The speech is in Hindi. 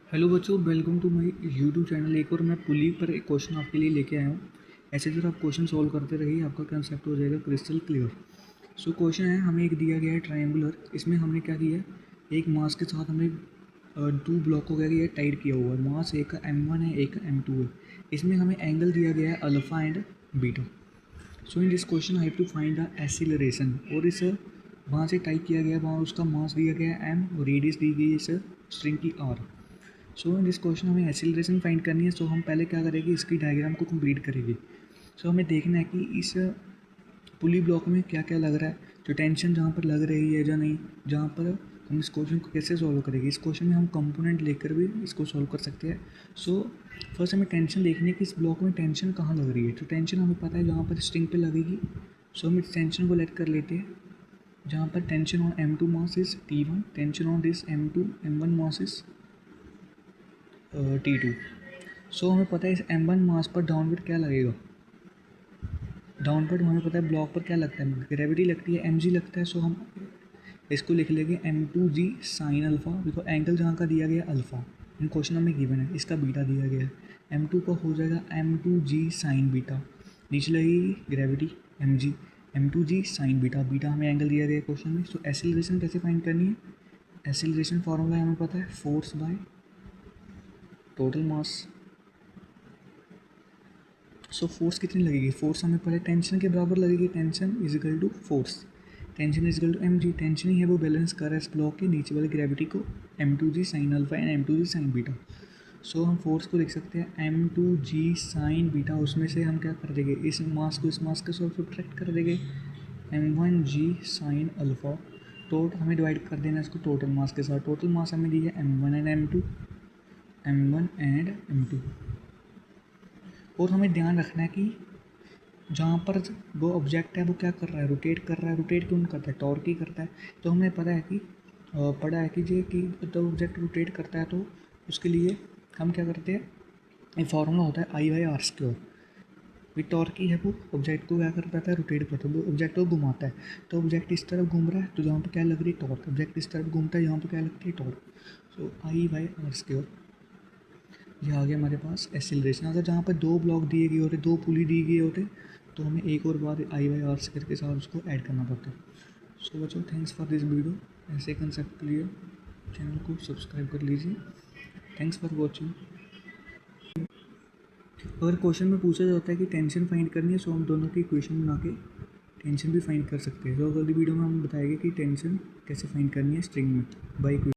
हेलो बच्चों, welcome to my YouTube channel. एक और मैं पुली पर एक क्वेश्चन आपके लिए लेके आया हूँ। ऐसे जब आप क्वेश्चन सॉल्व करते रहिए, आपका कंसेप्ट हो जाएगा क्रिस्टल क्लियर। सो क्वेश्चन है, हमें एक दिया गया है ट्रायंगुलर। इसमें हमने क्या किया है, एक मास के साथ हमने टू ब्लॉक को क्या किया है, टाइट किया हुआ है। मास एक का M1 है, एक का M2 है। इसमें हमें एंगल दिया गया है alpha and beta. So in this question I have to find the acceleration. और इस वहाँ से टाइप किया गया, वहाँ उसका मास दिया गया है M और रेडियस दी गई है इस स्ट्रिंग की R। So in this question हमें एक्सीलरेशन फाइंड करनी है। सो हम पहले क्या करेंगे, इसकी डायग्राम को कंप्लीट करेंगे। सो हमें देखना है कि इस पुली ब्लॉक में क्या क्या लग रहा है, जो टेंशन जहाँ पर लग रही है या नहीं, जहाँ पर हम इस क्वेश्चन को कैसे सॉल्व करेंगे। इस क्वेश्चन में हम कंपोनेंट लेकर भी इसको सॉल्व कर सकते हैं। सो फर्स्ट हमें टेंशन देखनी है कि इस ब्लॉक में टेंशन कहाँ लग रही है। तो टेंशन हमें पता है जहाँ पर स्ट्रिंग पे लगेगी। सो हम इस टेंशन को लेट कर लेते हैं, जहाँ पर tension on M2 mass is T1, tension on this M1 mass is T2। सो हमें पता है इस M1 मास पर डाउनवर्ड क्या लगेगा। डाउनवर्ड हमें पता है ब्लॉक पर क्या लगता है, ग्रेविटी लगती है, mg लगता है। सो हम इसको लिख लेंगे M2g sine alpha, because angle जहाँ का दिया गया अल्फ़ा इन क्वेश्चन में गिवन है, इसका बीटा दिया गया है। M2 का हो जाएगा M2g साइन बीटा, नीचे लगेगी gravity mg, M2g sine beta. Beta हमें एंगल दिया गया है क्वेश्चन में। सो एक्सीलरेशन कैसे फाइंड करनी है, एक्सीलरेशन फॉर्मूला हमें पता है, force by total mass. So force कितनी लगेगी, फोर्स हमें पहले टेंशन के बराबर लगेगी। Tension is equal to force, tension is equal to mg। Tension ही है वो बैलेंस कर रहा है इस ब्लॉक के नीचे वाले ग्रेविटी को, M2g sine alpha and M2g sine beta. So हम फोर्स को लिख सकते हैं M2g साइन बीटा। उसमें से हम क्या कर देंगे, इस मास को इस मास के साथ सब्ट्रैक्ट कर देंगे, M1g साइन अल्फा। टोटल हमें डिवाइड कर देना इसको टोटल मास के साथ। टोटल मास हमें दी है M1 and M2, M1 and M2। और हमें ध्यान रखना है कि जहाँ पर वो ऑब्जेक्ट है वो क्या कर रहा है, रोटेट कर रहा है। रोटेट क्यों करता है, टॉर्क ही करता है। तो हमें पता है कि पढ़ा है कि ये कि जब ऑब्जेक्ट रोटेट करता है तो उसके लिए हम क्या करते हैं, एक फार्मूला होता है I/R²। भी टॉर्क ही है वो ऑब्जेक्ट को क्या करता है, रोटेट करता है, वो ऑब्जेक्ट को घुमाता है। तो ऑब्जेक्ट इस तरफ घूम रहा है तो जहाँ पर क्या लग रही है, टॉर्क। ऑब्जेक्ट इस तरफ घूमता है, यहाँ पर क्या लगती है, टॉर्क। सो I/R²। ये आ गया हमारे पास एक्सीलरेशन। अगर जहाँ पर दो ब्लॉक दिए गए होते, दो पुली दी गई होते, तो हमें एक और बार I/R² के साथ उसको ऐड करना पड़ता है। सो बच्चों, थैंक्स फॉर दिस वीडियो। ऐसे कंसेप्ट के लिए चैनल को सब्सक्राइब कर लीजिए। Thanks for watching. अगर क्वेश्चन में पूछा जाता है कि टेंशन फाइंड करनी है, सो हम दोनों की इक्वेशन बना के टेंशन भी फाइंड कर सकते हैं। तो अगली वीडियो में हम बताएंगे कि टेंशन कैसे फाइंड करनी है स्ट्रिंग में बाई